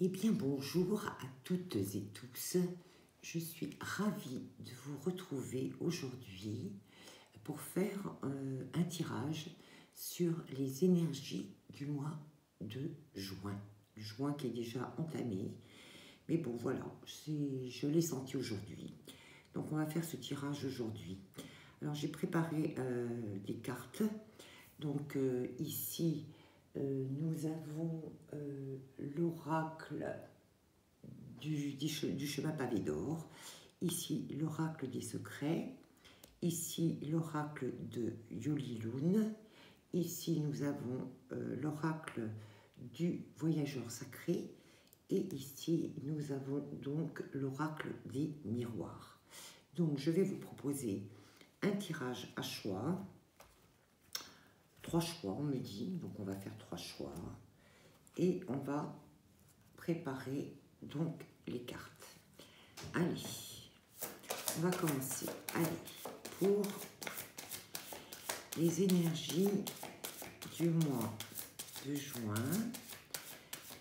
Eh bien, bonjour à toutes et tous. Je suis ravie de vous retrouver aujourd'hui pour faire un tirage sur les énergies du mois de juin. Juin qui est déjà entamé. Mais bon, voilà, je l'ai senti aujourd'hui. Donc, on va faire ce tirage aujourd'hui. Alors, j'ai préparé des cartes. Donc, ici, nous avons l'oracle du chemin pavé d'or. Ici, l'oracle des secrets. Ici, l'oracle de Yoli-Lune. Ici, nous avons l'oracle du voyageur sacré. Et ici, nous avons donc l'oracle des miroirs. Donc, je vais vous proposer un tirage à choix. 3 choix, on me dit. Donc, on va faire 3 choix. Et on va préparer donc les cartes. Allez, on va commencer. Allez, pour les énergies du mois de juin,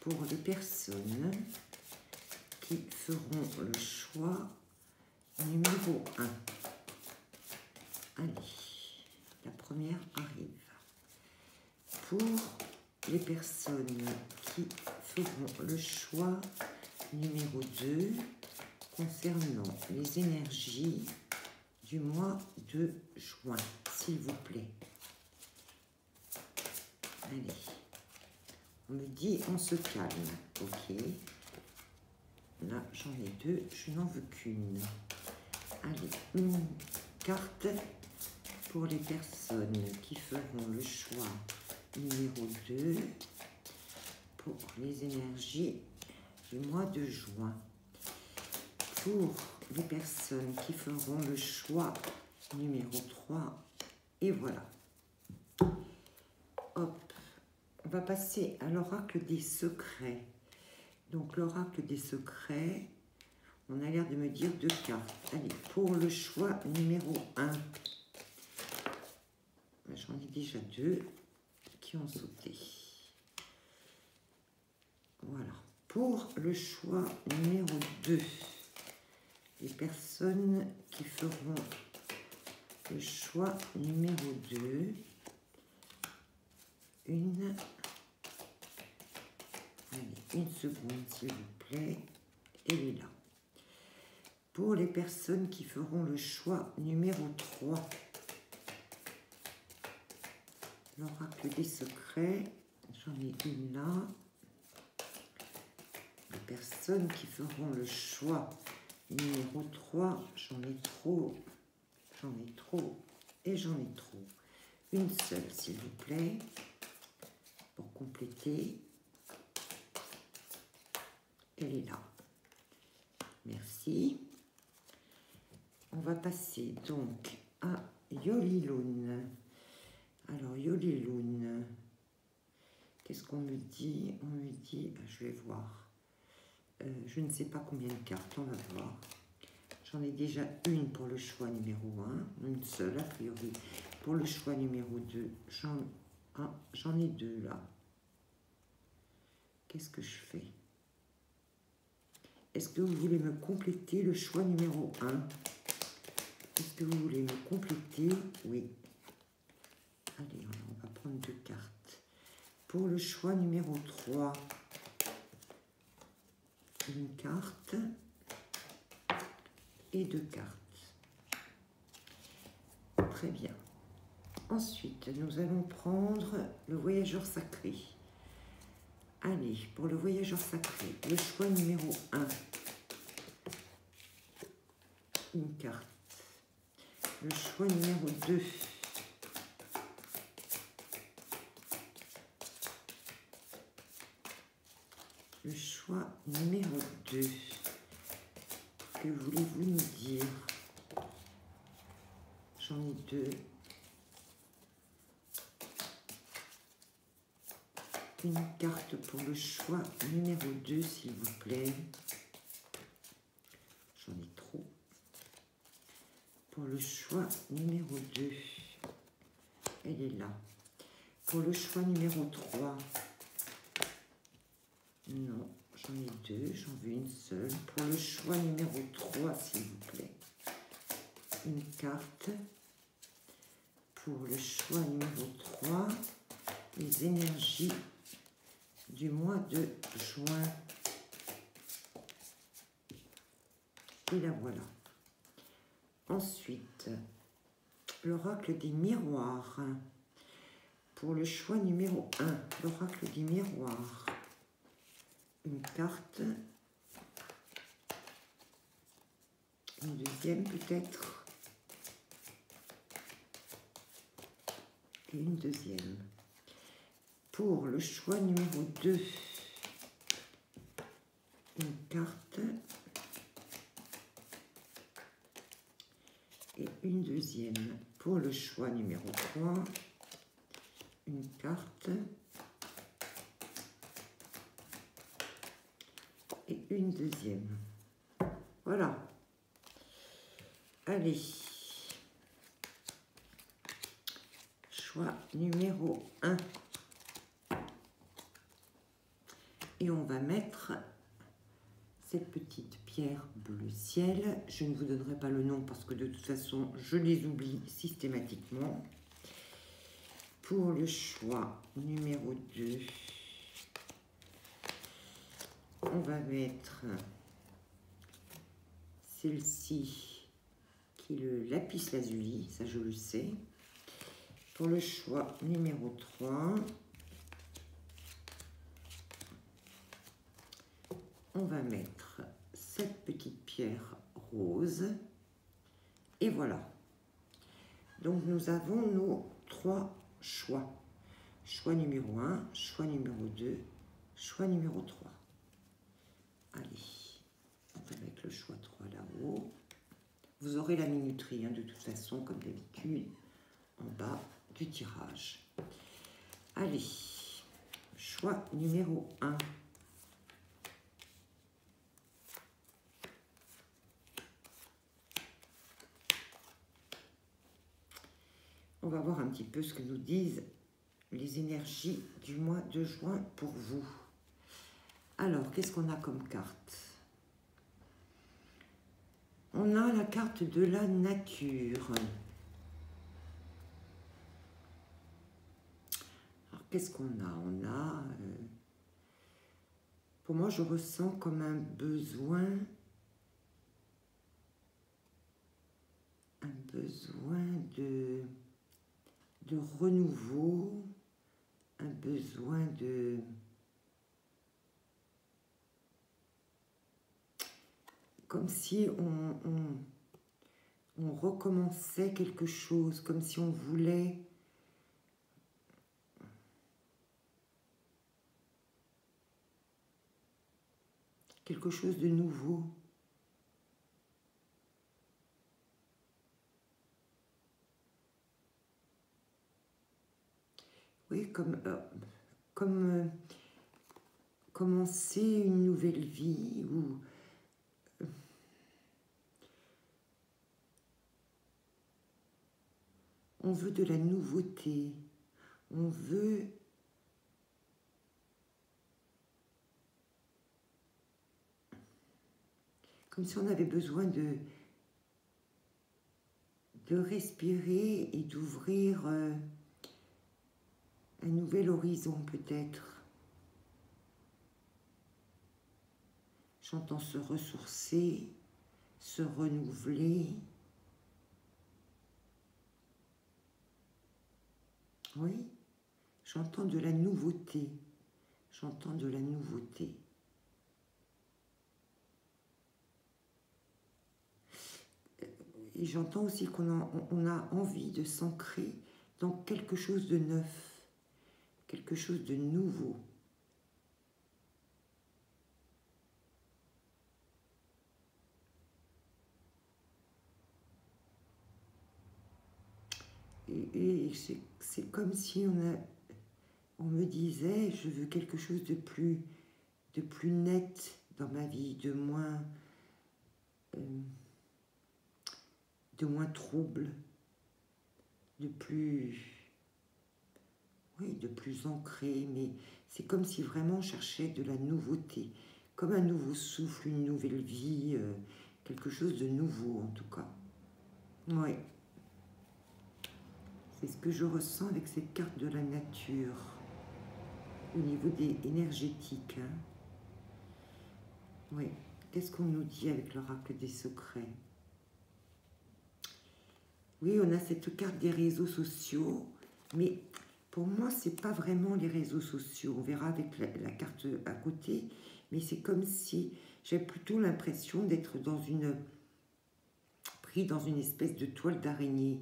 pour les personnes qui feront le choix numéro 1. Allez, la première arrive. Pour les personnes qui feront le choix numéro 2 concernant les énergies du mois de juin, s'il vous plaît. Allez, on me dit on se calme, ok. Là, j'en ai 2, je n'en veux qu'une. Allez, une carte pour les personnes qui feront le choix numéro 2 pour les énergies du mois de juin. Pour les personnes qui feront le choix numéro 3, et voilà. Hop, on va passer à l'oracle des secrets. Donc l'oracle des secrets, on a l'air de me dire 2 cartes. Allez, pour le choix numéro 1, j'en ai déjà 2 qui ont sauté. Voilà. Pour le choix numéro 2, les personnes qui feront le choix numéro 2, une seconde s'il vous plaît, elle est là. Pour les personnes qui feront le choix numéro 3, l'oracle des secrets, j'en ai une là. Les personnes qui feront le choix numéro 3, j'en ai trop et j'en ai trop. Une seule, s'il vous plaît, pour compléter. Elle est là. Merci. On va passer donc à Yoli-Lune. Alors, Yoli-Lune, qu'est-ce qu'on me dit? On me dit, je vais voir. Je ne sais pas combien de cartes, on va voir. J'en ai déjà une pour le choix numéro 1, une seule a priori. Pour le choix numéro 2, j'en ai 2 là. Qu'est-ce que je fais? Est-ce que vous voulez me compléter le choix numéro 1? Est-ce que vous voulez me compléter? Oui. Allez, on va prendre 2 cartes. Pour le choix numéro 3, une carte et 2 cartes. Très bien. Ensuite, nous allons prendre le voyageur sacré. Allez, pour le voyageur sacré, le choix numéro 1. Une carte. Le choix numéro 2. Le choix numéro 2. Que voulez-vous nous dire? J'en ai 2. Une carte pour le choix numéro 2, s'il vous plaît. J'en ai trop. Pour le choix numéro 2, elle est là. Pour le choix numéro 3, non, j'en J'en ai deux, j'en veux une seule. Pour le choix numéro 3, s'il vous plaît. Une carte. Pour le choix numéro 3, les énergies du mois de juin. Et la voilà. Ensuite, l'oracle des miroirs. Pour le choix numéro 1, l'oracle des miroirs. Une carte. Une deuxième peut-être. Et une deuxième. Pour le choix numéro 2, une carte. Et une deuxième. Pour le choix numéro 3, une carte. Et une deuxième. Voilà. Allez. Choix numéro 1. Et on va mettre cette petite pierre bleu ciel. Je ne vous donnerai pas le nom parce que de toute façon, je les oublie systématiquement. Pour le choix numéro 2, on va mettre celle-ci qui est le lapis lazuli, ça je le sais. Pour le choix numéro 3, on va mettre cette petite pierre rose. Et voilà. Donc nous avons nos 3 choix. Choix numéro 1, choix numéro 2, choix numéro 3. Allez, on va mettre le choix 3 là-haut. Vous aurez la minuterie, hein, de toute façon, comme d'habitude, en bas du tirage. Allez, choix numéro 1. On va voir un petit peu ce que nous disent les énergies du mois de juin pour vous. Alors, qu'est-ce qu'on a comme carte? On a la carte de la nature. Alors, qu'est-ce qu'on a? On a... pour moi, je ressens comme un besoin... de renouveau, un besoin de... comme si on recommençait quelque chose, comme si on voulait quelque chose de nouveau. Oui, comme commencer une nouvelle vie ou on veut de la nouveauté, on veut comme si on avait besoin de respirer et d'ouvrir un nouvel horizon peut-être. J'entends se ressourcer, se renouveler. Oui, j'entends de la nouveauté. J'entends de la nouveauté. Et j'entends aussi qu'on a envie de s'ancrer dans quelque chose de neuf, quelque chose de nouveau. Et c'est comme si on me disait, je veux quelque chose de plus net dans ma vie, de moins trouble, de plus ancré, mais c'est comme si vraiment on cherchait de la nouveauté, comme un nouveau souffle, une nouvelle vie, quelque chose de nouveau en tout cas. Oui. C'est ce que je ressens avec cette carte de la nature, au niveau des énergétiques. Hein. Oui. Qu'est-ce qu'on nous dit avec l'oracle des secrets? Oui, on a cette carte des réseaux sociaux, mais pour moi, c'est pas vraiment les réseaux sociaux. On verra avec la carte à côté, mais c'est comme si j'ai plutôt l'impression d'être pris dans une espèce de toile d'araignée,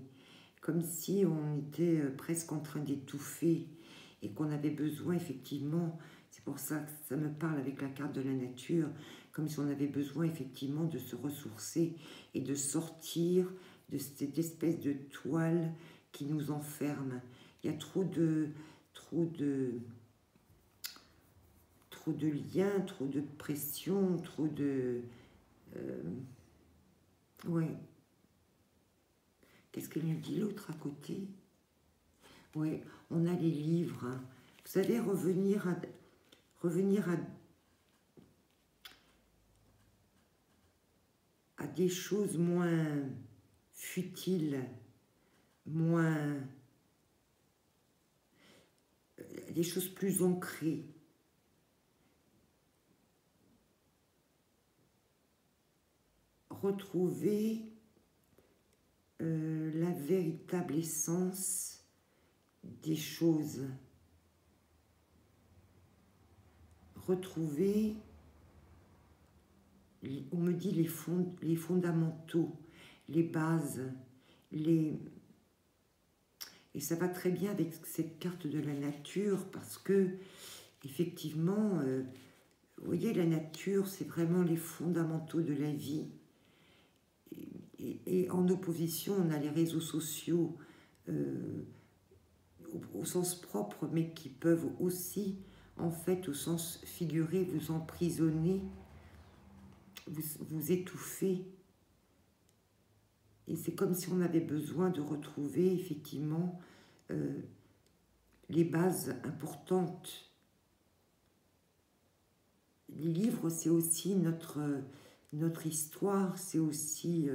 comme si on était presque en train d'étouffer et qu'on avait besoin effectivement, c'est pour ça que ça me parle avec la carte de la nature, comme si on avait besoin effectivement de se ressourcer et de sortir de cette espèce de toile qui nous enferme. Il y a trop de liens, trop de pression, trop de... oui. Qu'est-ce qu'elle nous dit l'autre à côté? Oui, on a les livres. Hein. Vous savez, revenir à des choses moins futiles, moins... des choses plus ancrées. Retrouver la véritable essence des choses. Retrouver, on me dit les fondamentaux, les bases, et ça va très bien avec cette carte de la nature parce que, effectivement, vous voyez, la nature, c'est vraiment les fondamentaux de la vie. Et en opposition, on a les réseaux sociaux au sens propre, mais qui peuvent aussi, en fait, au sens figuré, vous emprisonner, vous étouffer. Et c'est comme si on avait besoin de retrouver, effectivement, les bases importantes. Les livres, c'est aussi notre histoire, c'est aussi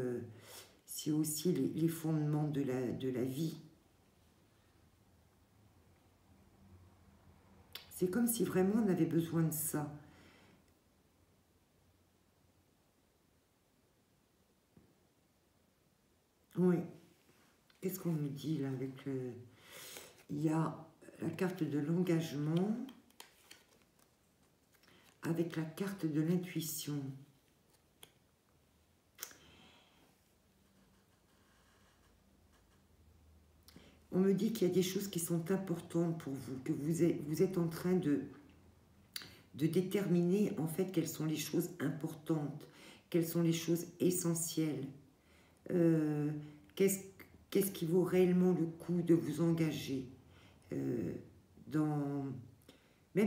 les fondements de la vie. C'est comme si vraiment on avait besoin de ça. Oui. Qu'est-ce qu'on nous dit là avec il y a la carte de l'engagement avec la carte de l'intuition. On me dit qu'il y a des choses qui sont importantes pour vous, que vous êtes en train de déterminer en fait quelles sont les choses importantes, quelles sont les choses essentielles. Qu'est-ce qui vaut réellement le coup de vous engager même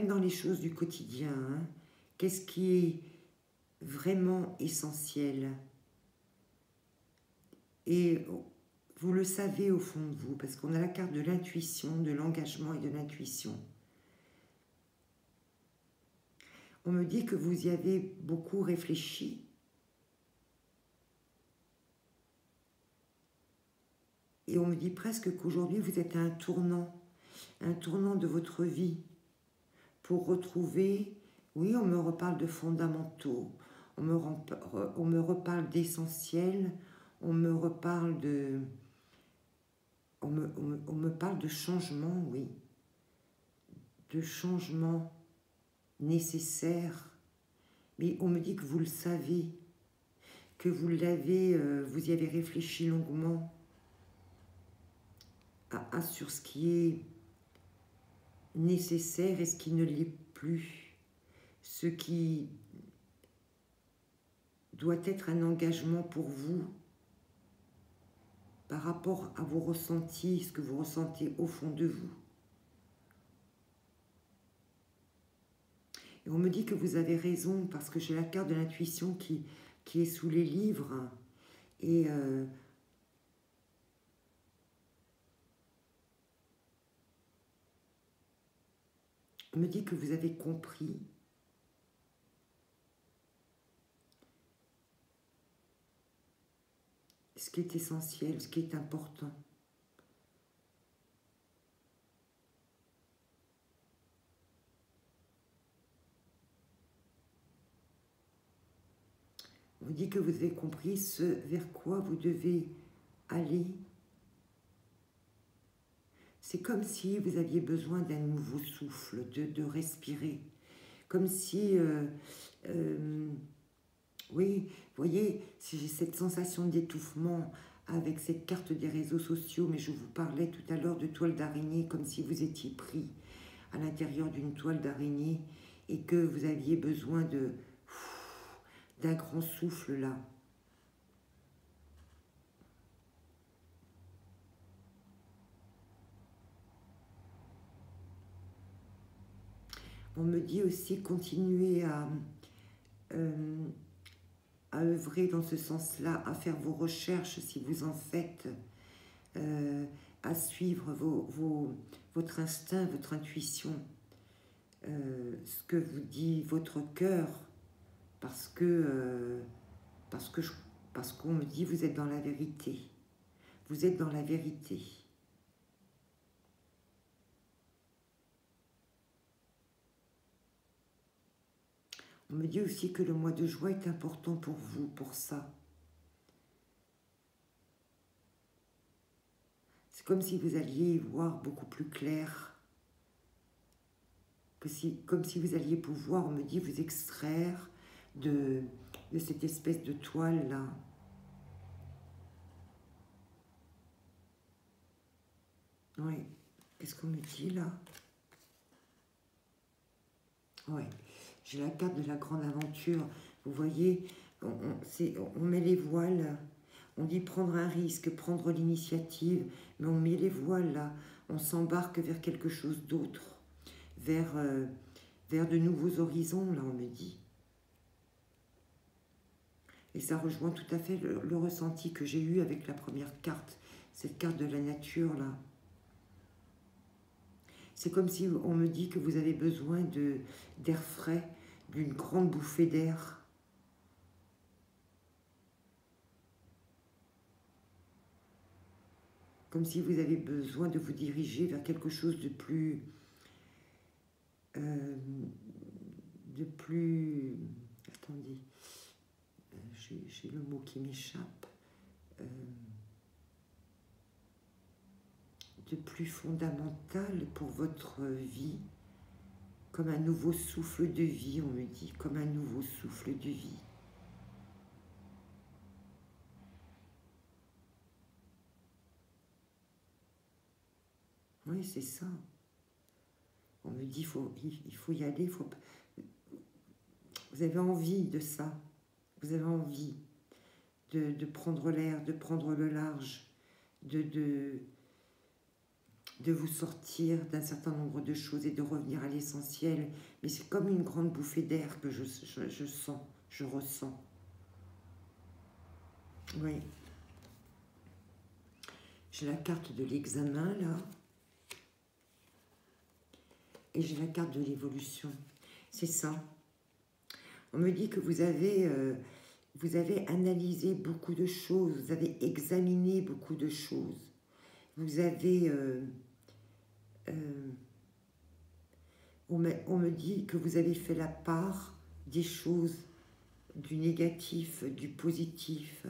dans les choses du quotidien. Hein, qu'est-ce qui est vraiment essentiel? Et vous le savez au fond de vous, parce qu'on a la carte de l'intuition, de l'engagement et de l'intuition. On me dit que vous y avez beaucoup réfléchi. Et on me dit presque qu'aujourd'hui, vous êtes à un tournant de votre vie, pour retrouver, oui, on me reparle de fondamentaux, on me reparle d'essentiel, on me reparle on me parle de changement, oui, de changement nécessaire, mais on me dit que vous le savez, que vous y avez réfléchi longuement sur ce qui est nécessaire et ce qui ne l'est plus, ce qui doit être un engagement pour vous par rapport à vos ressentis, ce que vous ressentez au fond de vous. Et on me dit que vous avez raison parce que j'ai la carte de l'intuition qui est sous les livres et on me dit que vous avez compris qui est essentiel, ce qui est important. On vous dit que vous avez compris ce vers quoi vous devez aller. C'est comme si vous aviez besoin d'un nouveau souffle, de respirer. Comme si, oui, vous voyez, si j'ai cette sensation d'étouffement avec cette carte des réseaux sociaux, mais je vous parlais tout à l'heure de toile d'araignée, comme si vous étiez pris à l'intérieur d'une toile d'araignée et que vous aviez besoin d'un grand souffle là. On me dit aussi continuer à œuvrer dans ce sens-là, à faire vos recherches si vous en faites, à suivre votre instinct, votre intuition, ce que vous dit votre cœur, parce qu'on me dit vous êtes dans la vérité. Vous êtes dans la vérité. On me dit aussi que le mois de juin est important pour vous, pour ça. C'est comme si vous alliez voir beaucoup plus clair. Comme si vous alliez pouvoir, on me dit, vous extraire de cette espèce de toile-là. Oui. Qu'est-ce qu'on me dit là? Oui. J'ai la carte de la grande aventure. Vous voyez, on met les voiles. On dit prendre un risque, prendre l'initiative. Mais on met les voiles là. On s'embarque vers quelque chose d'autre. Vers de nouveaux horizons, là, on me dit. Et ça rejoint tout à fait le ressenti que j'ai eu avec la première carte. Cette carte de la nature, là. C'est comme si on me dit que vous avez besoin d'air frais, d'une grande bouffée d'air. Comme si vous avez besoin de vous diriger vers quelque chose de plus... Attendez, j'ai le mot qui m'échappe. De plus fondamental pour votre vie, comme un nouveau souffle de vie, on me dit, comme un nouveau souffle de vie. Oui, c'est ça. On me dit, il faut y aller. Vous avez envie de ça. Vous avez envie de prendre l'air, de prendre le large, de vous sortir d'un certain nombre de choses et de revenir à l'essentiel. Mais c'est comme une grande bouffée d'air que je sens, je ressens. Oui. J'ai la carte de l'examen, là. Et j'ai la carte de l'évolution. C'est ça. On me dit que vous avez analysé beaucoup de choses, vous avez examiné beaucoup de choses. Vous avez... on me dit que vous avez fait la part des choses, du négatif, du positif.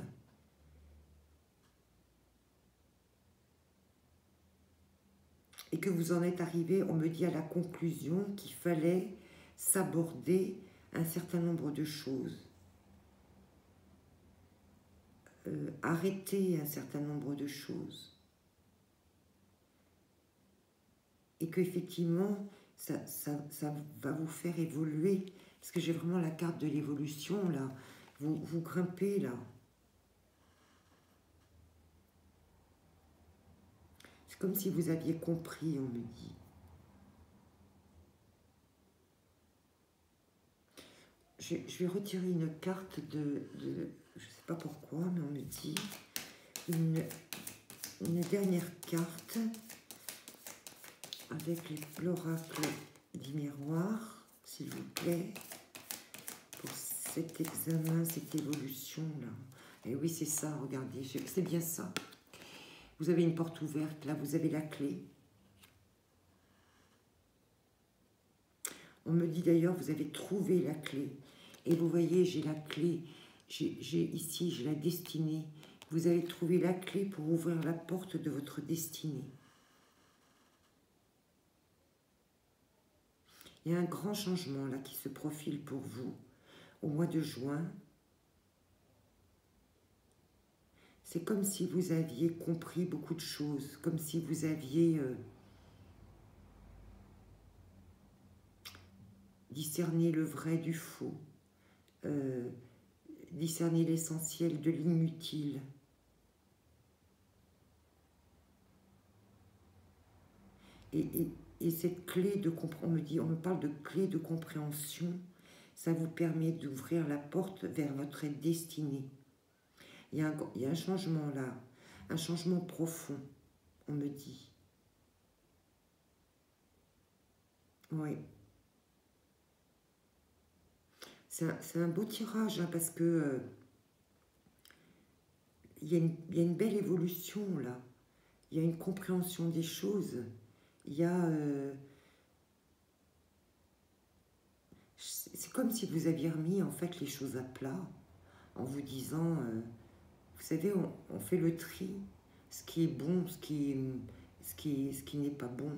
Et que vous en êtes arrivé, on me dit, à la conclusion qu'il fallait s'aborder un certain nombre de choses. Arrêter un certain nombre de choses. Et qu'effectivement, ça va vous faire évoluer. Parce que j'ai vraiment la carte de l'évolution, là. Vous grimpez, là. C'est comme si vous aviez compris, on me dit. Je vais retirer une carte de je ne sais pas pourquoi, mais on me dit une dernière carte avec l'oracle du miroir, s'il vous plaît, pour cet examen, cette évolution-là. Et oui, c'est ça, regardez, c'est bien ça. Vous avez une porte ouverte, là, vous avez la clé. On me dit d'ailleurs, vous avez trouvé la clé. Et vous voyez, j'ai la clé, ici, j'ai la destinée. Vous avez trouvé la clé pour ouvrir la porte de votre destinée. Il y a un grand changement là qui se profile pour vous au mois de juin. C'est comme si vous aviez compris beaucoup de choses, comme si vous aviez discerné le vrai du faux, discerné l'essentiel de l'inutile. Et cette clé de compréhension, on me parle de clé de compréhension, ça vous permet d'ouvrir la porte vers votre destinée. Il y a un changement là, un changement profond, on me dit. Oui. C'est un beau tirage, hein, parce que il y a une belle évolution là. Il y a une compréhension des choses. Il y a... c'est comme si vous aviez remis en fait les choses à plat en vous disant... vous savez, on fait le tri, ce qui est bon, ce qui n'est pas bon,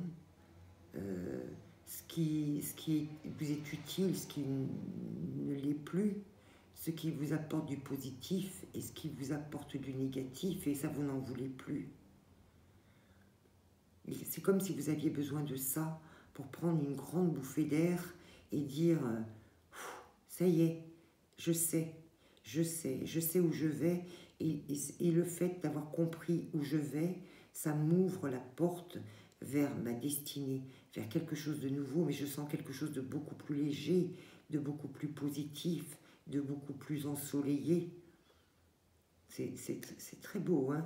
ce qui vous est utile, ce qui ne l'est plus, ce qui vous apporte du positif et ce qui vous apporte du négatif, et ça, vous n'en voulez plus. C'est comme si vous aviez besoin de ça pour prendre une grande bouffée d'air et dire « ça y est, je sais où je vais ». Et le fait d'avoir compris où je vais, ça m'ouvre la porte vers ma destinée, vers quelque chose de nouveau, mais je sens quelque chose de beaucoup plus léger, de beaucoup plus positif, de beaucoup plus ensoleillé. C'est très beau, hein.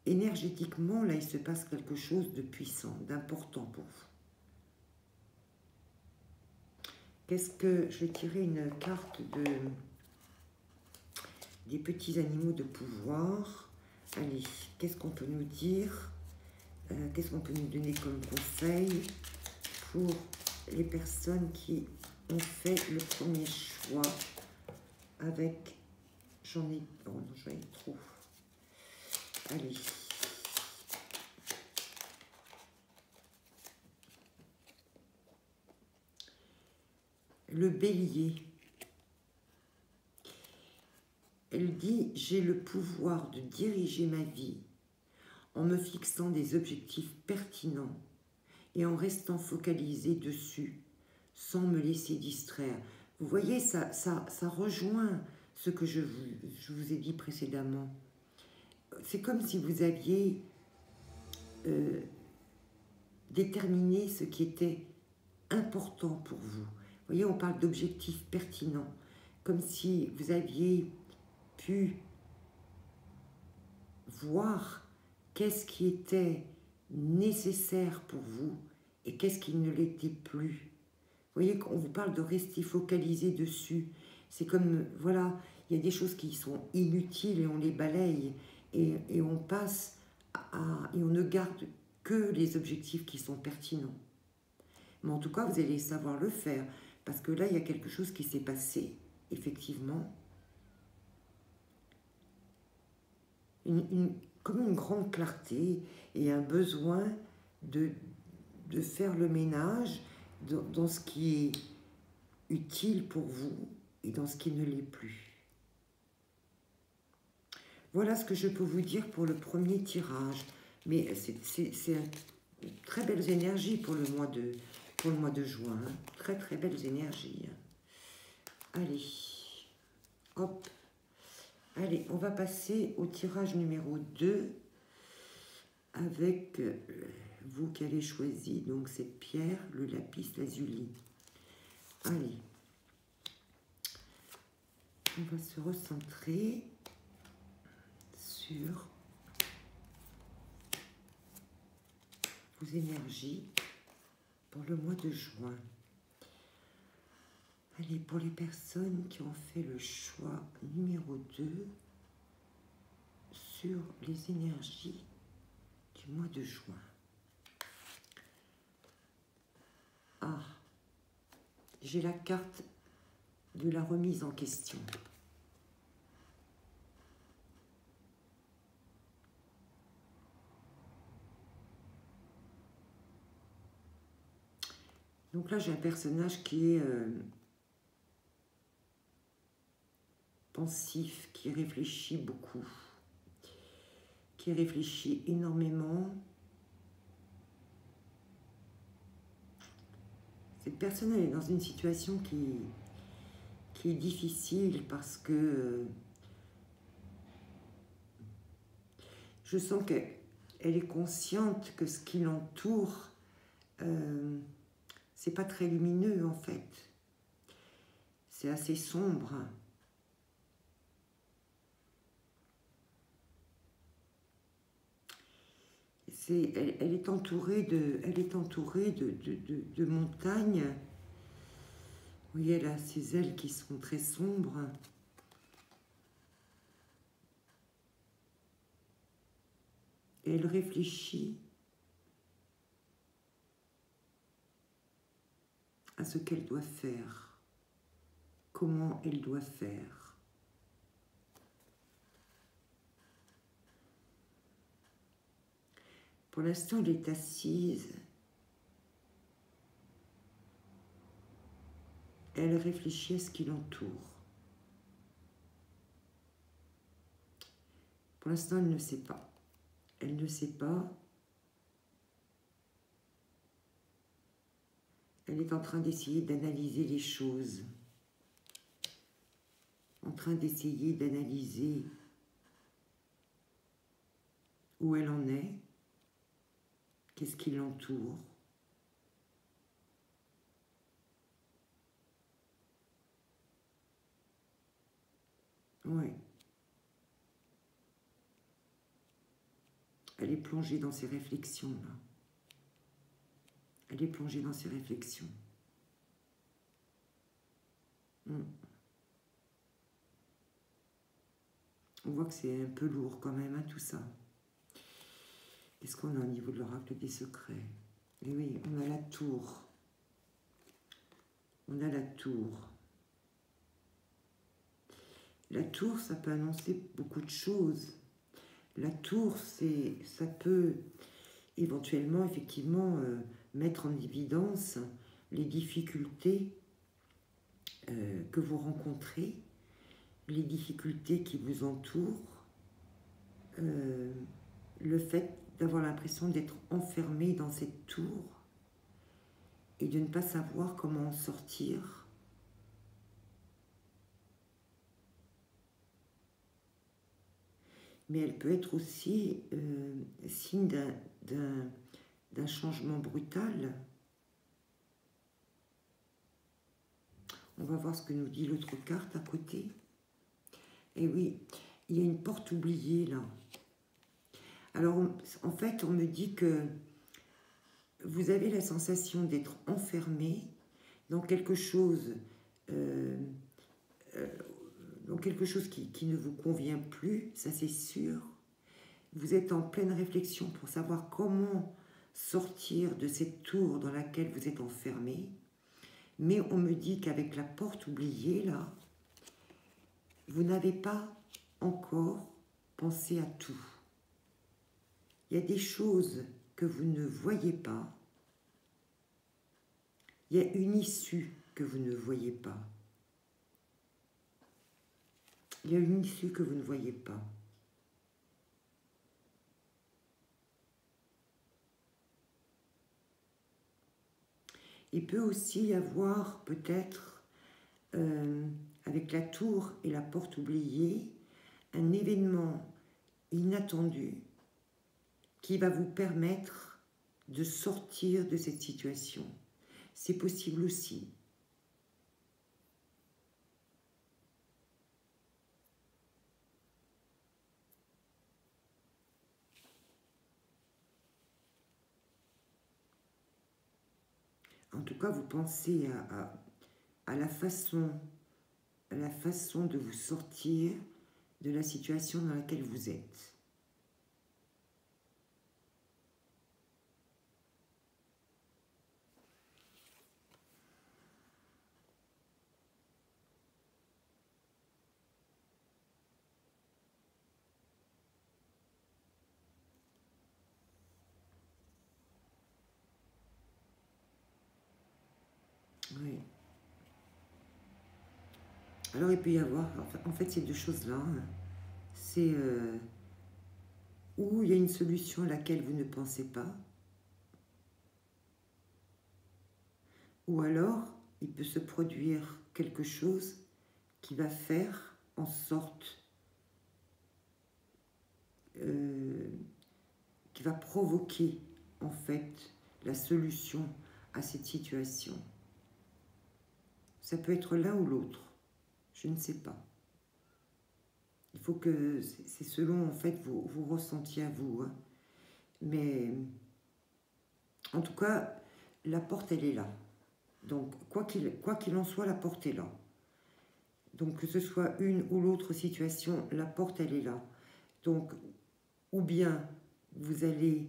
Énergétiquement, là, il se passe quelque chose de puissant, d'important pour vous. Qu'est-ce que... Je vais tirer une carte des petits animaux de pouvoir. Allez, qu'est-ce qu'on peut nous dire? Qu'est-ce qu'on peut nous donner comme conseil pour les personnes qui ont fait le premier choix avec... J'en ai... Oh non, j'en ai trop. Allez. Le bélier. Elle dit « J'ai le pouvoir de diriger ma vie en me fixant des objectifs pertinents et en restant focalisé dessus, sans me laisser distraire. » Vous voyez, ça rejoint ce que je vous ai dit précédemment. C'est comme si vous aviez déterminé ce qui était important pour vous. Vous voyez, on parle d'objectifs pertinents, comme si vous aviez pu voir qu'est-ce qui était nécessaire pour vous et qu'est-ce qui ne l'était plus. Vous voyez, qu'on vous parle de rester focalisé dessus. C'est comme, voilà, il y a des choses qui sont inutiles et on les balaye et on passe et on ne garde que les objectifs qui sont pertinents. Mais en tout cas, vous allez savoir le faire parce que là, il y a quelque chose qui s'est passé, effectivement. Comme une grande clarté et un besoin de faire le ménage dans ce qui est utile pour vous et dans ce qui ne l'est plus. Voilà ce que je peux vous dire pour le premier tirage. Mais c'est très belles énergies pour le mois de juin. Hein. Très très belles énergies. Allez, hop. Allez, on va passer au tirage numéro 2 avec vous qui avez choisi donc cette pierre, le lapis lazuli. Allez, on va se recentrer sur vos énergies pour le mois de juin. Allez, pour les personnes qui ont fait le choix numéro 2 sur les énergies du mois de juin. Ah, j'ai la carte de la remise en question. Donc là, j'ai un personnage qui est pensif, qui réfléchit beaucoup, qui réfléchit énormément. Cette personne, elle est dans une situation qui est difficile parce que je sens qu'elle est consciente que ce qui l'entoure, c'est pas très lumineux en fait. C'est assez sombre. Elle est entourée de montagnes. Vous voyez, elle a ses ailes qui sont très sombres. Et elle réfléchit à ce qu'elle doit faire, comment elle doit faire. Pour l'instant, elle est assise. Elle réfléchit à ce qui l'entoure. Pour l'instant, elle ne sait pas. Elle ne sait pas. Elle est en train d'essayer d'analyser les choses. En train d'essayer d'analyser où elle en est. Qu'est-ce qui l'entoure. Oui. Elle est plongée dans ses réflexions, là. Elle est plongée dans ses réflexions. On voit que c'est un peu lourd quand même, hein, tout ça. Qu'est-ce qu'on a au niveau de l'oracle des secrets? Et oui, on a la tour. On a la tour. La tour, ça peut annoncer beaucoup de choses. La tour, ça peut éventuellement, effectivement, mettre en évidence les difficultés que vous rencontrez, les difficultés qui vous entourent, le fait d'avoir l'impression d'être enfermé dans cette tour et de ne pas savoir comment en sortir. Mais elle peut être aussi signe d'un changement brutal. On va voir ce que nous dit l'autre carte à côté. Et oui, il y a une porte oubliée là. Alors, en fait, on me dit que vous avez la sensation d'être enfermé dans quelque chose, qui ne vous convient plus, ça c'est sûr. Vous êtes en pleine réflexion pour savoir comment sortir de cette tour dans laquelle vous êtes enfermé. Mais on me dit qu'avec la porte oubliée, là, vous n'avez pas encore pensé à tout. Il y a des choses que vous ne voyez pas. Il y a une issue que vous ne voyez pas. Il y a une issue que vous ne voyez pas. Il peut aussi y avoir peut-être, avec la tour et la porte oubliée, un événement inattendu qui va vous permettre de sortir de cette situation. C'est possible aussi. En tout cas, vous pensez à la façon de vous sortir de la situation dans laquelle vous êtes. Oui. Alors il peut y avoir, en fait ces deux choses-là, c'est où il y a une solution à laquelle vous ne pensez pas, ou alors il peut se produire quelque chose qui va faire en sorte, qui va provoquer en fait la solution à cette situation. Ça peut être l'un ou l'autre, je ne sais pas. Il faut que, c'est selon en fait vos ressentis à vous, hein. Mais en tout cas, la porte elle est là. Donc quoi qu'il en soit, la porte est là. Donc que ce soit une ou l'autre situation, la porte elle est là. Donc ou bien vous allez,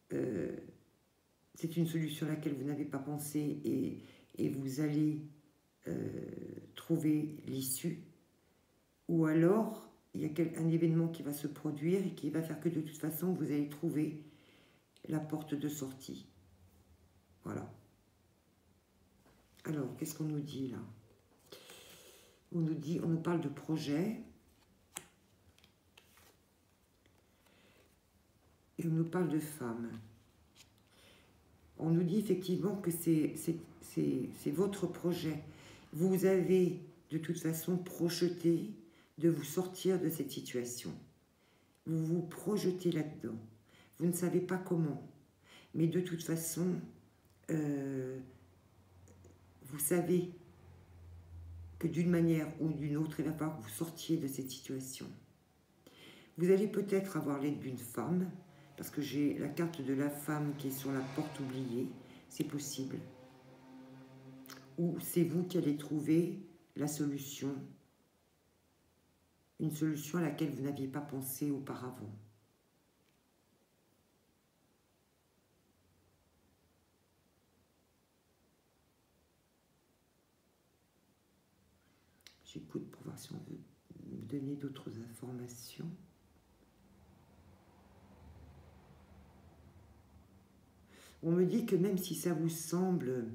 c'est une solution à laquelle vous n'avez pas pensé et vous allez trouver l'issue, ou alors il y a un événement qui va se produire et qui va faire que de toute façon vous allez trouver la porte de sortie. Voilà. Alors qu'est-ce qu'on nous dit là? On nous parle de projet et on nous parle de femme. On nous dit effectivement que c'est votre projet. Vous avez de toute façon projeté de vous sortir de cette situation. Vous vous projetez là-dedans. Vous ne savez pas comment. Mais de toute façon, vous savez que d'une manière ou d'une autre, il va falloir que vous sortiez de cette situation. Vous allez peut-être avoir l'aide d'une femme, parce que j'ai la carte de la femme qui est sur la porte oubliée, c'est possible. Ou c'est vous qui allez trouver la solution, une solution à laquelle vous n'aviez pas pensé auparavant. J'écoute pour voir si on veut me donner d'autres informations. On me dit que même si ça vous semble,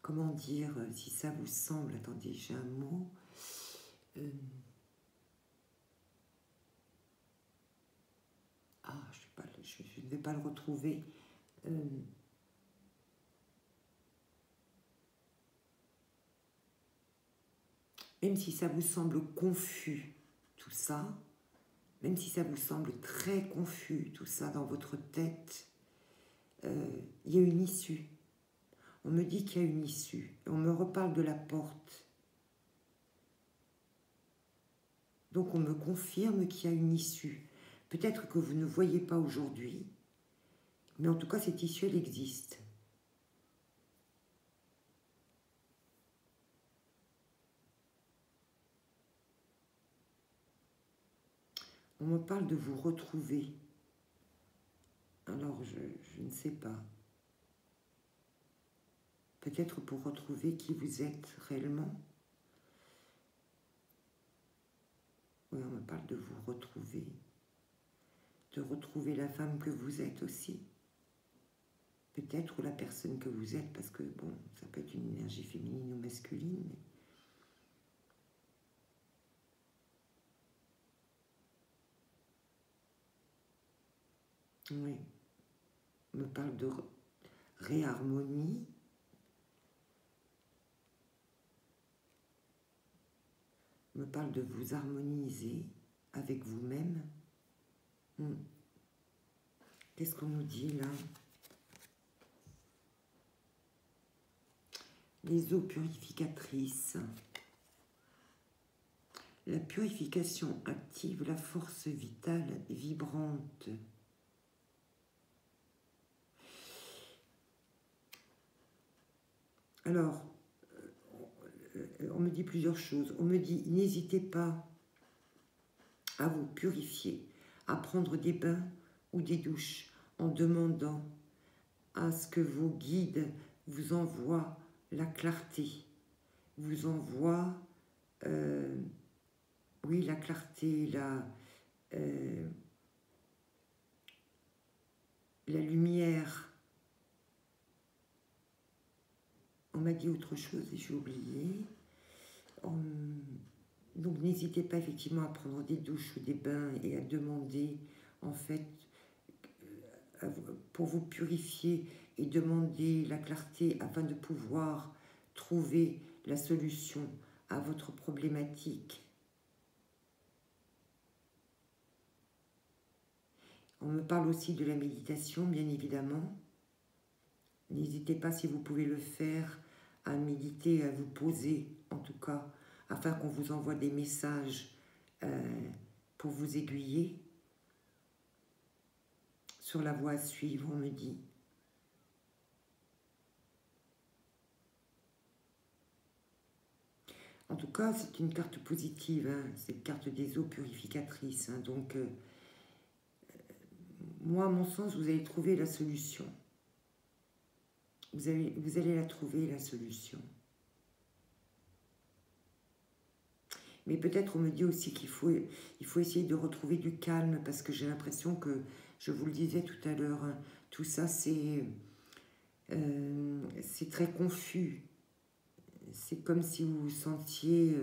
comment dire, si ça vous semble, attendez, j'ai un mot, je ne vais pas le retrouver, même si ça vous semble confus, tout ça, même si ça vous semble très confus, tout ça dans votre tête, il y a une issue. On me dit qu'il y a une issue. On me reparle de la porte. Donc on me confirme qu'il y a une issue. Peut-être que vous ne voyez pas aujourd'hui, mais en tout cas cette issue, elle existe. On me parle de vous retrouver. Alors je ne sais pas. Peut-être pour retrouver qui vous êtes réellement. Oui, on me parle de vous retrouver. De retrouver la femme que vous êtes aussi. Peut-être, ou la personne que vous êtes, parce que, bon, ça peut être une énergie féminine ou masculine. Mais... oui. On me parle de réharmonie. On me parle de vous harmoniser avec vous-même. Qu'est-ce qu'on nous dit là? Les eaux purificatrices. La purification active la force vitale et vibrante. Alors, on me dit plusieurs choses. On me dit, n'hésitez pas à vous purifier, à prendre des bains ou des douches en demandant à ce que vos guides vous envoient la clarté, vous envoient, oui, la clarté, la lumière. On m'a dit autre chose et j'ai oublié. Donc n'hésitez pas effectivement à prendre des douches ou des bains et à demander en fait pour vous purifier et demander la clarté afin de pouvoir trouver la solution à votre problématique. On me parle aussi de la méditation, bien évidemment. N'hésitez pas, si vous pouvez le faire, à méditer, à vous poser, en tout cas, afin qu'on vous envoie des messages pour vous aiguiller sur la voie à suivre, on me dit. En tout cas, c'est une carte positive, hein, cette carte des eaux purificatrices. Hein, donc, moi, à mon sens, vous allez trouver la solution. Vous allez la trouver, la solution. Mais peut-être on me dit aussi qu'il faut essayer de retrouver du calme, parce que j'ai l'impression que, je vous le disais tout à l'heure, hein, tout ça c'est très confus. C'est comme si vous vous sentiez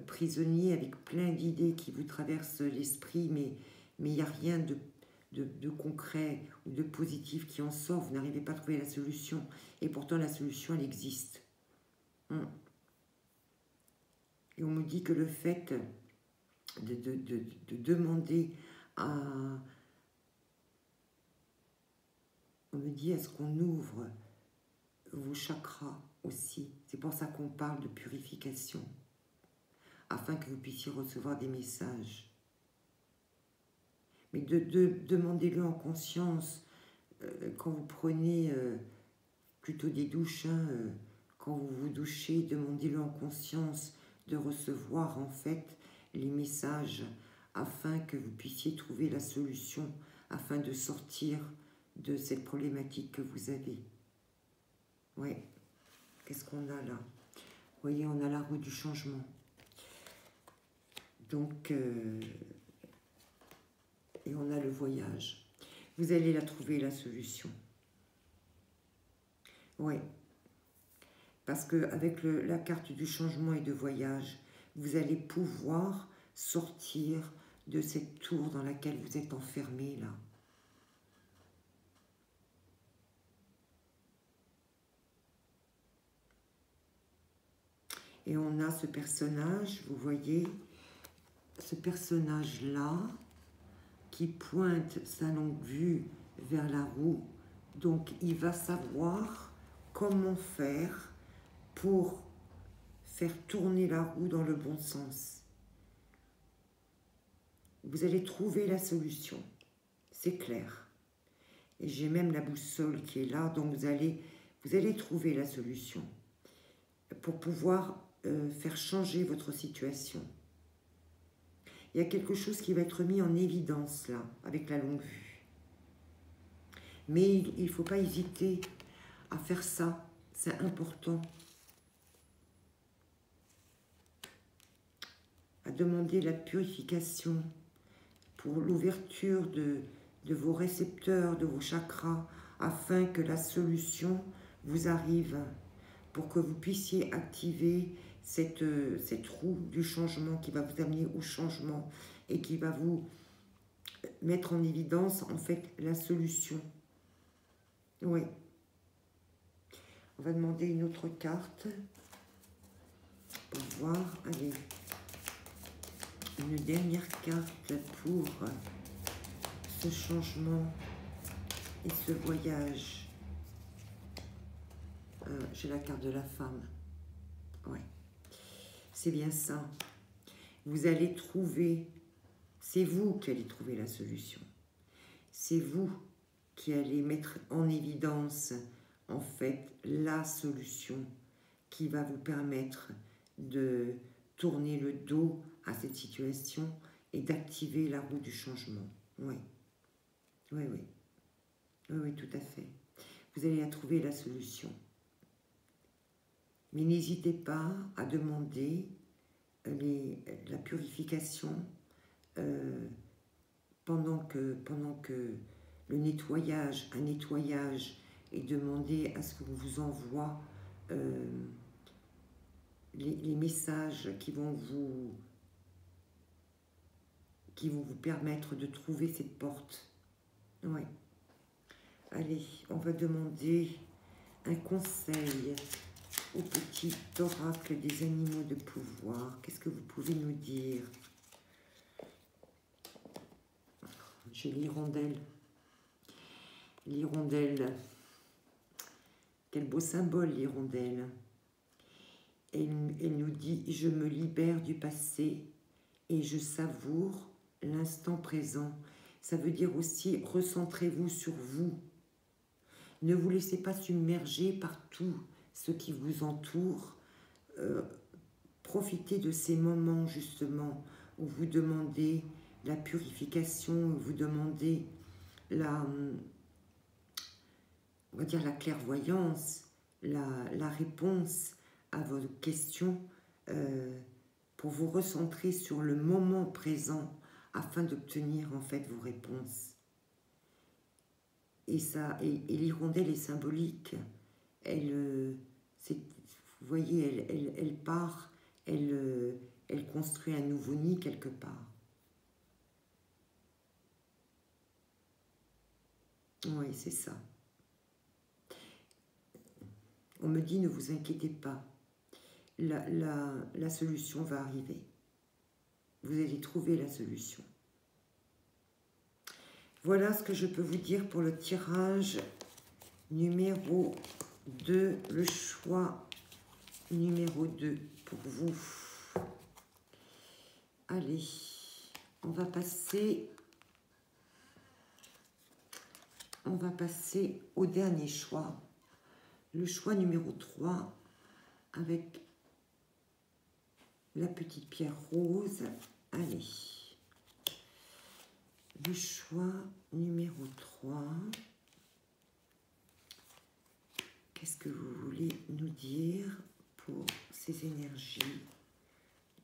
prisonnier avec plein d'idées qui vous traversent l'esprit, mais il n'y a rien de concret ou de positif qui en sort. Vous n'arrivez pas à trouver la solution. Et pourtant la solution, elle existe. Et on me dit que le fait de demander à... On me dit, est-ce qu'on ouvre vos chakras aussi? C'est pour ça qu'on parle de purification, afin que vous puissiez recevoir des messages. Mais demandez-le en conscience, quand vous prenez plutôt des douches, hein, quand vous vous douchez, demandez-le en conscience de recevoir en fait les messages afin que vous puissiez trouver la solution, afin de sortir de cette problématique que vous avez. Ouais. Qu'est-ce qu'on a là? Vous voyez, on a la roue du changement. Donc, et on a le voyage. Vous allez la trouver, la solution. Oui. Parce qu'avec la carte du changement et de voyage, vous allez pouvoir sortir de cette tour dans laquelle vous êtes enfermé, là. Et on a ce personnage, vous voyez, ce personnage-là, qui pointe sa longue vue vers la roue. Donc, il va savoir comment faire pour faire tourner la roue dans le bon sens. Vous allez trouver la solution, c'est clair. Et j'ai même la boussole qui est là, donc vous allez trouver la solution pour pouvoir faire changer votre situation. Il y a quelque chose qui va être mis en évidence là, avec la longue vue. Mais il ne faut pas hésiter à faire ça, c'est important. À demander la purification pour l'ouverture de vos récepteurs, de vos chakras, afin que la solution vous arrive, pour que vous puissiez activer cette roue du changement qui va vous amener au changement et qui va vous mettre en évidence, en fait, la solution. Oui. On va demander une autre carte pour voir. Allez. Une dernière carte pour ce changement et ce voyage. J'ai la carte de la femme. Ouais. C'est bien ça. Vous allez trouver, c'est vous qui allez trouver la solution. C'est vous qui allez mettre en évidence, en fait la solution qui va vous permettre de tourner le dos à cette situation et d'activer la roue du changement. Oui, oui, oui, oui, oui, tout à fait. Vous allez trouver la solution. Mais n'hésitez pas à demander la purification pendant que le nettoyage, un nettoyage, et demander à ce qu'on vous envoie les messages qui vont vous permettre de trouver cette porte. Ouais. Allez, on va demander un conseil au petit oracle des animaux de pouvoir. Qu'est-ce que vous pouvez nous dire? J'ai l'hirondelle. L'hirondelle. Quel beau symbole, l'hirondelle. Elle nous dit: je me libère du passé et je savoure l'instant présent. Ça veut dire aussi, recentrez-vous sur vous. Ne vous laissez pas submerger par tout ce qui vous entoure. Profitez de ces moments, justement, où vous demandez la purification, où vous demandez on va dire la clairvoyance, la réponse à vos questions, pour vous recentrer sur le moment présent afin d'obtenir en fait vos réponses. Et l'hirondelle est symbolique. Vous voyez, elle part, elle construit un nouveau nid quelque part. Oui, c'est ça. On me dit: ne vous inquiétez pas, la solution va arriver. Vous allez trouver la solution. Voilà ce que je peux vous dire pour le tirage numéro 2, le choix numéro 2 pour vous. Allez, on va passer au dernier choix. Le choix numéro 3 avec la petite pierre rose. Allez. Le choix numéro 3. Qu'est-ce que vous voulez nous dire pour ces énergies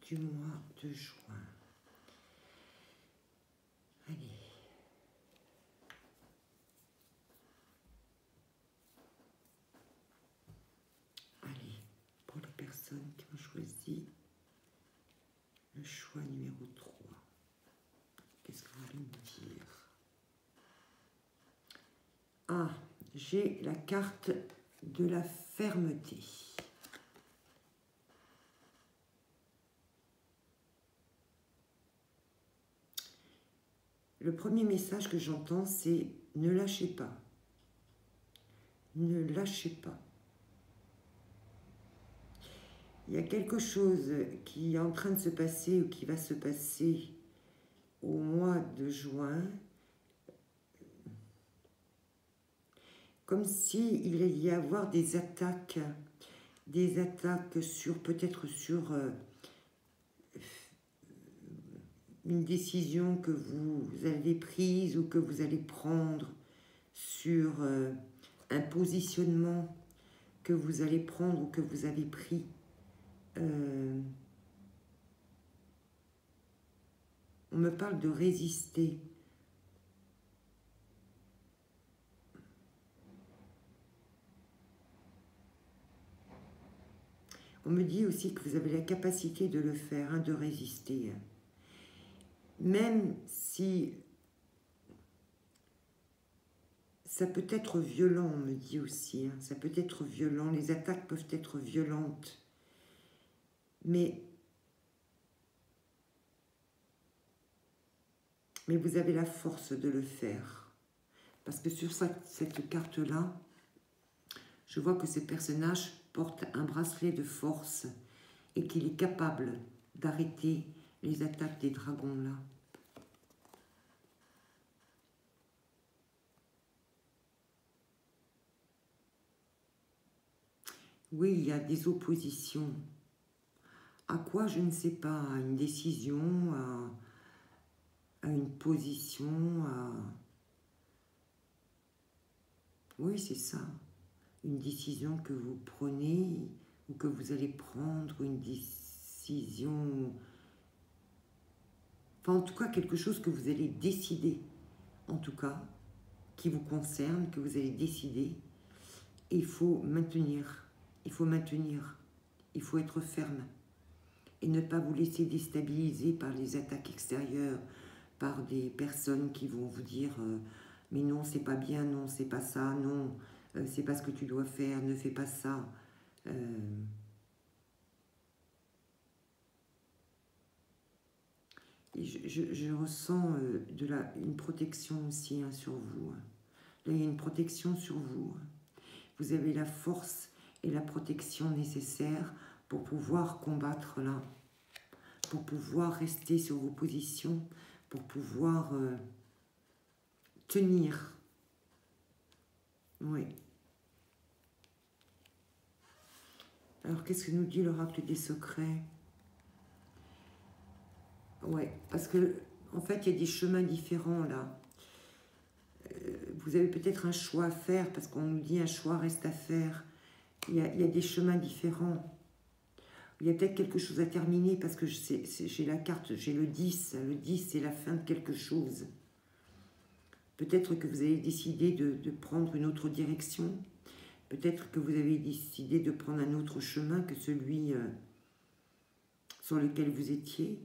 du mois de juin? Allez. Allez, pour les personnes qui ont choisi le choix numéro 3. Qu'est-ce que vous voulez me dire? Ah, j'ai la carte de la fermeté. Le premier message que j'entends, c'est: ne lâchez pas. Ne lâchez pas. Il y a quelque chose qui est en train de se passer ou qui va se passer au mois de juin, comme s'il allait y avoir des attaques sur, peut-être sur une décision que vous avez prise ou que vous allez prendre, sur un positionnement que vous allez prendre ou que vous avez pris. On me parle de résister. On me dit aussi que vous avez la capacité de le faire, hein, de résister. Même si ça peut être violent, on me dit aussi. Hein, ça peut être violent, les attaques peuvent être violentes. Mais vous avez la force de le faire. Parce que sur cette carte-là, je vois que ce personnage porte un bracelet de force et qu'il est capable d'arrêter les attaques des dragons là. Oui, il y a des oppositions. À quoi, je ne sais pas, à une décision, à une position, à... Oui, c'est ça. Une décision que vous prenez ou que vous allez prendre, une décision... Enfin, en tout cas, quelque chose que vous allez décider, en tout cas, qui vous concerne, que vous allez décider. Et il faut maintenir, il faut maintenir, il faut être ferme et ne pas vous laisser déstabiliser par les attaques extérieures, par des personnes qui vont vous dire mais non, c'est pas bien, non, c'est pas ça, non, c'est pas ce que tu dois faire, ne fais pas ça. Et je ressens une protection aussi sur vous. Là, il y a une protection sur vous. Vous avez la force et la protection nécessaires pour pouvoir combattre là, pour pouvoir rester sur vos positions, pour pouvoir tenir. Oui. Alors, qu'est-ce que nous dit l'oracle des secrets? Ouais, parce que, en fait, il y a des chemins différents, là. Vous avez peut-être un choix à faire, parce qu'on nous dit un choix reste à faire. Il y a des chemins différents. Il y a peut-être quelque chose à terminer, parce que j'ai la carte, j'ai le 10. Le 10, c'est la fin de quelque chose. Peut-être que vous avez décidé de prendre une autre direction. Peut-être que vous avez décidé de prendre un autre chemin que celui sur lequel vous étiez.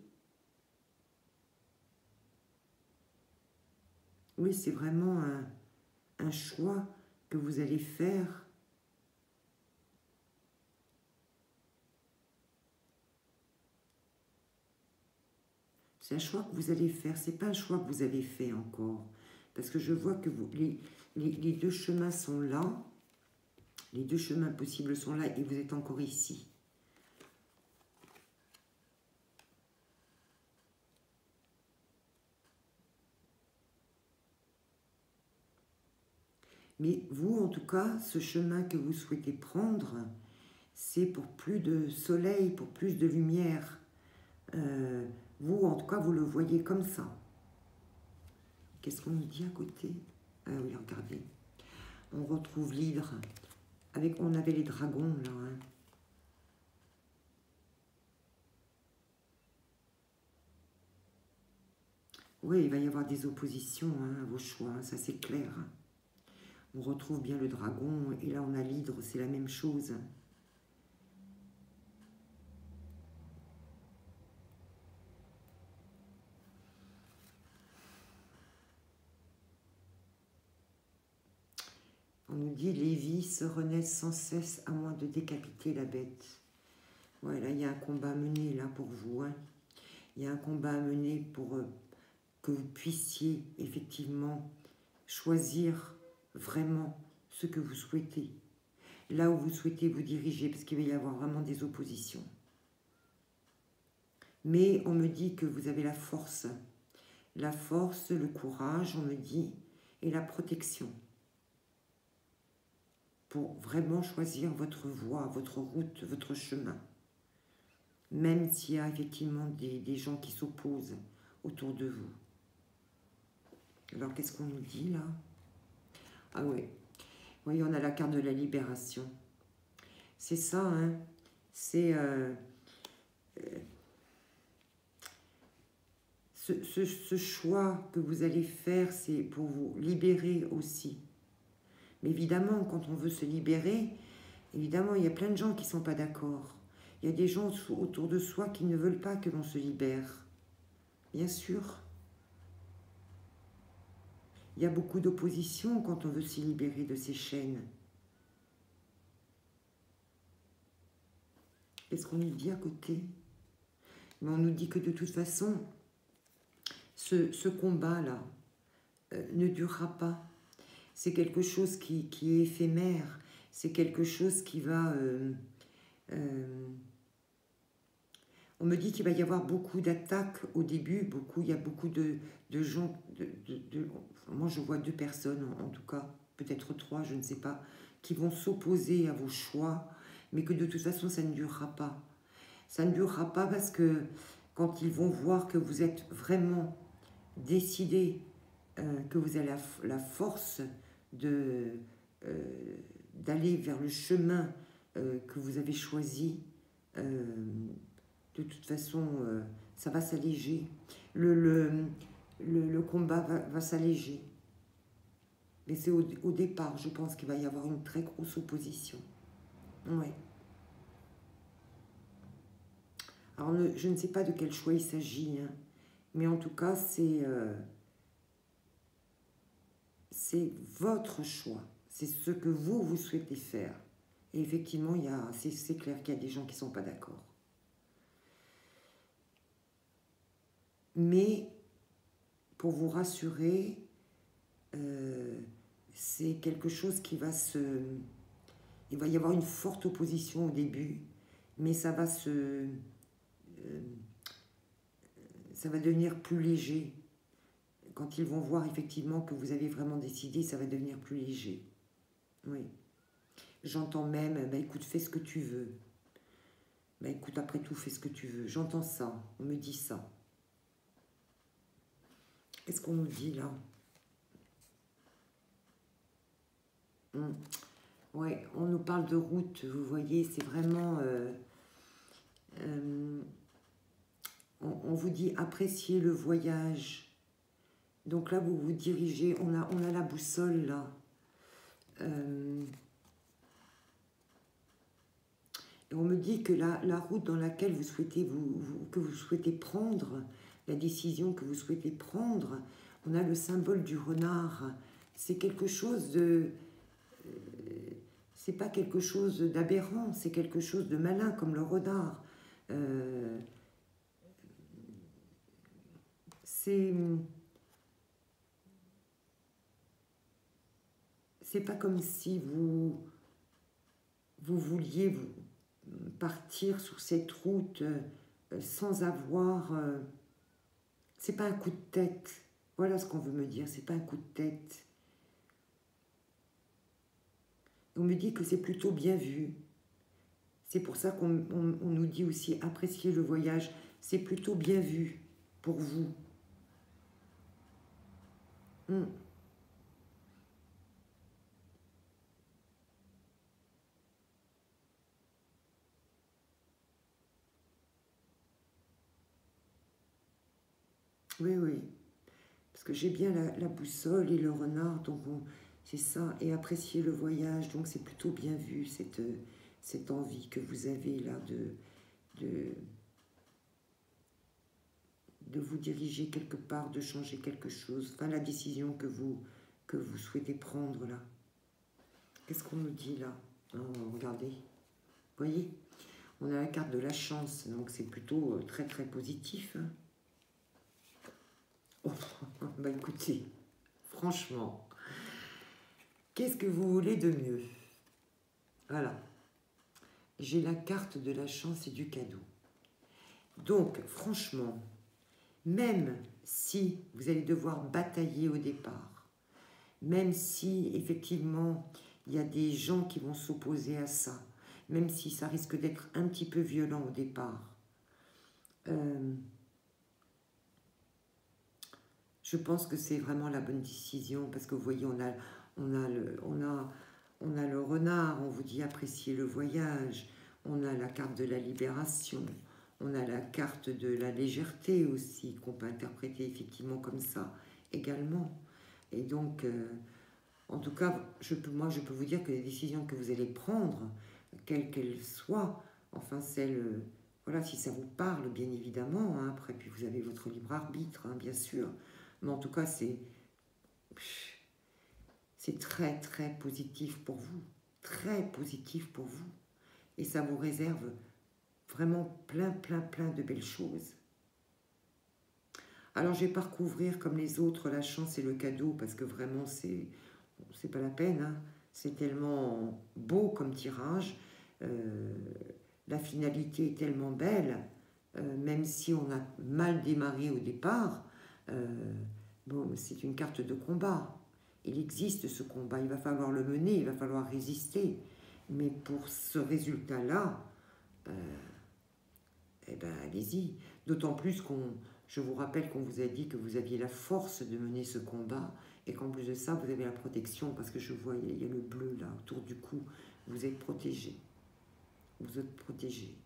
Oui, c'est vraiment un choix que vous allez faire. C'est un choix que vous allez faire. Ce n'est pas un choix que vous avez fait encore. Parce que je vois que les deux chemins sont là. Les deux chemins possibles sont là et vous êtes encore ici. Mais vous, en tout cas, ce chemin que vous souhaitez prendre, c'est pour plus de soleil, pour plus de lumière. Vous, en tout cas, vous le voyez comme ça. Qu'est-ce qu'on nous dit à côté? Ah oui, regardez. On retrouve l'hydre. On avait les dragons, là. Hein. Oui, il va y avoir des oppositions à vos choix, ça c'est clair. On retrouve bien le dragon, et là on a l'hydre, c'est la même chose. On nous dit les vies se renaissent sans cesse à moins de décapiter la bête. Ouais, là il y a un combat à mener là pour vous. Hein. Il y a un combat à mener pour que vous puissiez effectivement choisir vraiment ce que vous souhaitez. Là où vous souhaitez vous diriger, parce qu'il va y avoir vraiment des oppositions. Mais on me dit que vous avez la force, le courage, on me dit, et la protection pour vraiment choisir votre voie, votre route, votre chemin. Même s'il y a effectivement des gens qui s'opposent autour de vous. Alors, qu'est-ce qu'on nous dit là? Ah oui, oui, on a la carte de la libération. C'est ça, hein. C'est... ce choix que vous allez faire, c'est pour vous libérer aussi. Mais évidemment, quand on veut se libérer, évidemment, il y a plein de gens qui ne sont pas d'accord. Il y a des gens autour de soi qui ne veulent pas que l'on se libère. Bien sûr. Il y a beaucoup d'opposition quand on veut se libérer de ces chaînes. Qu'est-ce qu'on nous dit à côté? Mais on nous dit que de toute façon, ce combat-là ne durera pas. C'est quelque chose qui est éphémère. C'est quelque chose qui va... on me dit qu'il va y avoir beaucoup d'attaques au début. Il y a beaucoup de gens... moi, je vois 2 personnes, en tout cas, peut-être 3, je ne sais pas, qui vont s'opposer à vos choix, mais que de toute façon, ça ne durera pas. Ça ne durera pas parce que quand ils vont voir que vous êtes vraiment décidé, que vous avez la force de, d'aller vers le chemin que vous avez choisi, de toute façon, ça va s'alléger. Le combat va s'alléger. Mais c'est au départ, je pense qu'il va y avoir une très grosse opposition. Ouais. Alors, je ne sais pas de quel choix il s'agit, hein, mais en tout cas, c'est votre choix. C'est ce que vous souhaitez faire. Et effectivement, c'est clair qu'il y a des gens qui ne sont pas d'accord. Mais, pour vous rassurer, c'est quelque chose qui va se... Il va y avoir une forte opposition au début, mais ça va devenir plus léger. Quand ils vont voir effectivement que vous avez vraiment décidé, ça va devenir plus léger. Oui. J'entends même, bah écoute, fais ce que tu veux. Bah écoute, après tout, fais ce que tu veux. J'entends ça, on me dit ça. Qu'est-ce qu'on nous dit là? Ouais, on nous parle de route, vous voyez, c'est vraiment... on vous dit apprécier le voyage. Donc là, vous vous dirigez, on a la boussole là. Et on me dit que la route dans laquelle vous souhaitez, que vous souhaitez prendre, la décision que vous souhaitez prendre, on a le symbole du renard. C'est quelque chose de... c'est pas quelque chose d'aberrant, c'est quelque chose de malin comme le renard. C'est pas comme si vous vouliez partir sur cette route sans avoir... c'est pas un coup de tête. Voilà ce qu'on veut me dire, c'est pas un coup de tête. On me dit que c'est plutôt bien vu. C'est pour ça qu'on nous dit aussi apprécier le voyage. C'est plutôt bien vu pour vous. Oui, oui. Parce que j'ai bien la boussole et le renard, donc c'est ça. Et apprécier le voyage, donc c'est plutôt bien vu, cette envie que vous avez là de vous diriger quelque part, de changer quelque chose. Enfin, la décision que vous souhaitez prendre là. Qu'est-ce qu'on nous dit là? Regardez. Vous voyez? On a la carte de la chance, donc c'est plutôt très très positif. Hein. Oh, bah écoutez, franchement, qu'est-ce que vous voulez de mieux? Voilà. J'ai la carte de la chance et du cadeau. Donc, franchement, même si vous allez devoir batailler au départ, même si effectivement il y a des gens qui vont s'opposer à ça, même si ça risque d'être un petit peu violent au départ, je pense que c'est vraiment la bonne décision, parce que vous voyez, on a le renard, on vous dit apprécier le voyage, on a la carte de la libération, on a la carte de la légèreté aussi, qu'on peut interpréter effectivement comme ça également. Et donc, en tout cas, moi je peux vous dire que les décisions que vous allez prendre, quelles qu'elles soient, enfin celles, voilà, si ça vous parle bien évidemment, hein, après puis vous avez votre libre arbitre, hein, bien sûr, mais en tout cas c'est très très positif pour vous, très positif pour vous, et ça vous réserve vraiment plein de belles choses. Alors je vais pas recouvrir comme les autres la chance et le cadeau, parce que vraiment c'est pas la peine, hein. C'est tellement beau comme tirage, la finalité est tellement belle, même si on a mal démarré au départ, bon, c'est une carte de combat, il existe ce combat, il va falloir le mener, il va falloir résister, Mais pour ce résultat-là, eh ben, allez-y. D'autant plus je vous rappelle qu'on vous a dit que vous aviez la force de mener ce combat et qu'en plus de ça, vous avez la protection parce que je vois, il y a le bleu là autour du cou. Vous êtes protégé. Vous êtes protégé.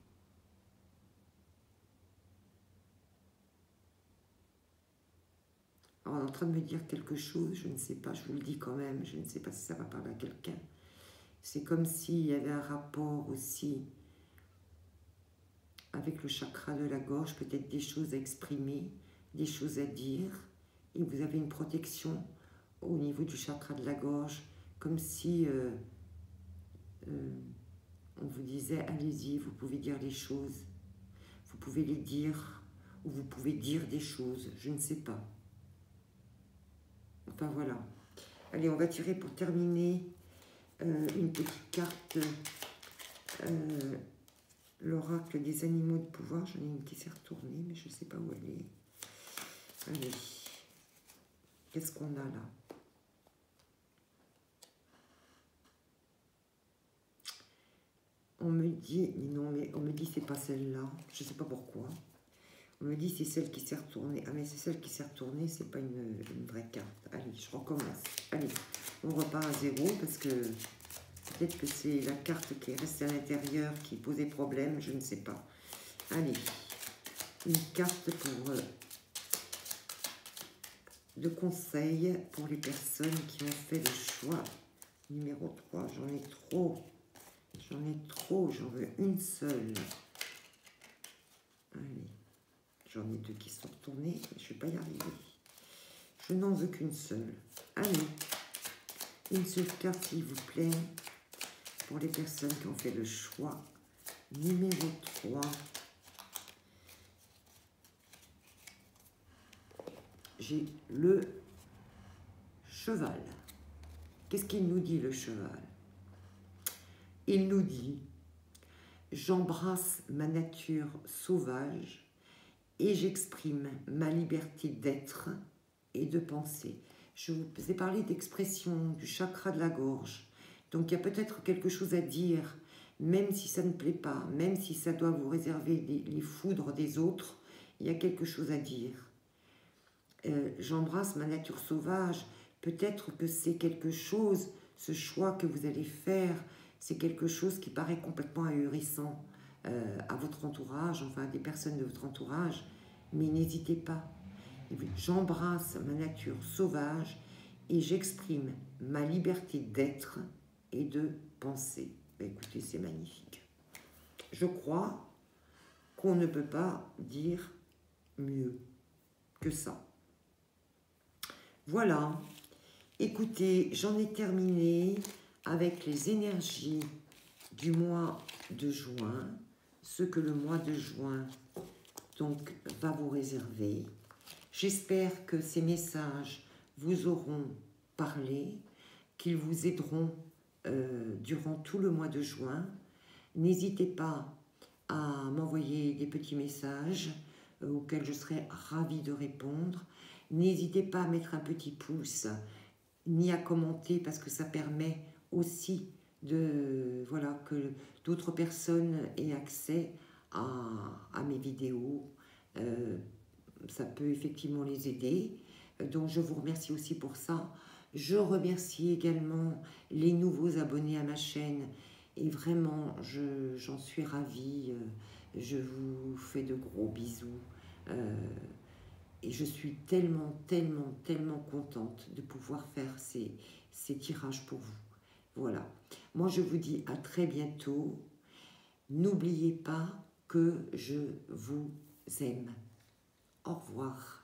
Alors, on est en train de me dire quelque chose, je ne sais pas, je vous le dis quand même, je ne sais pas si ça va parler à quelqu'un. C'est comme s'il y avait un rapport aussi avec le chakra de la gorge, peut-être des choses à exprimer, des choses à dire, et vous avez une protection au niveau du chakra de la gorge, comme si on vous disait, allez-y, vous pouvez dire les choses, vous pouvez les dire, ou vous pouvez dire des choses, je ne sais pas. Enfin voilà. Allez, on va tirer pour terminer une petite carte, l'oracle des animaux de pouvoir. J'en ai une qui s'est retournée, mais je ne sais pas où elle est. Allez, qu'est-ce qu'on a là? On me dit, non, mais on me dit c'est pas celle-là. Je ne sais pas pourquoi. On me dit c'est celle qui s'est retournée. Ah, mais c'est celle qui s'est retournée, c'est pas une vraie carte. Allez, je recommence. Allez, on repart à zéro parce que peut-être que c'est la carte qui est restée à l'intérieur qui posait problème, je ne sais pas. Allez, une carte pour de conseils pour les personnes qui ont fait le choix. Numéro 3, j'en ai trop. J'en ai trop, j'en veux une seule. Allez, j'en ai deux qui sont retournées, je ne vais pas y arriver. Je n'en veux qu'une seule. Allez, une seule carte s'il vous plaît, pour les personnes qui ont fait le choix. Numéro 3. J'ai le cheval. Qu'est-ce qu'il nous dit le cheval? Il nous dit, j'embrasse ma nature sauvage et j'exprime ma liberté d'être et de penser. Je vous ai parlé d'expression du chakra de la gorge. Donc il y a peut-être quelque chose à dire, même si ça ne plaît pas, même si ça doit vous réserver les foudres des autres, il y a quelque chose à dire. J'embrasse ma nature sauvage. Peut-être que c'est quelque chose, ce choix que vous allez faire, c'est quelque chose qui paraît complètement ahurissant à votre entourage, enfin à des personnes de votre entourage, mais n'hésitez pas. J'embrasse ma nature sauvage et j'exprime ma liberté d'être et de penser. Ben, écoutez, c'est magnifique. Je crois qu'on ne peut pas dire mieux que ça. Voilà. Écoutez, j'en ai terminé avec les énergies du mois de juin, ce que le mois de juin donc va vous réserver. J'espère que ces messages vous auront parlé, qu'ils vous aideront durant tout le mois de juin. N'hésitez pas à m'envoyer des petits messages auxquels je serai ravie de répondre. N'hésitez pas à mettre un petit pouce, ni à commenter parce que ça permet aussi voilà, que d'autres personnes aient accès à mes vidéos. Ça peut effectivement les aider. Donc je vous remercie aussi pour ça. Je remercie également les nouveaux abonnés à ma chaîne. Et vraiment, j'en suis ravie. Je vous fais de gros bisous. Et je suis tellement, tellement, tellement contente de pouvoir faire ces tirages pour vous. Voilà. Moi, je vous dis à très bientôt. N'oubliez pas que je vous aime. Au revoir.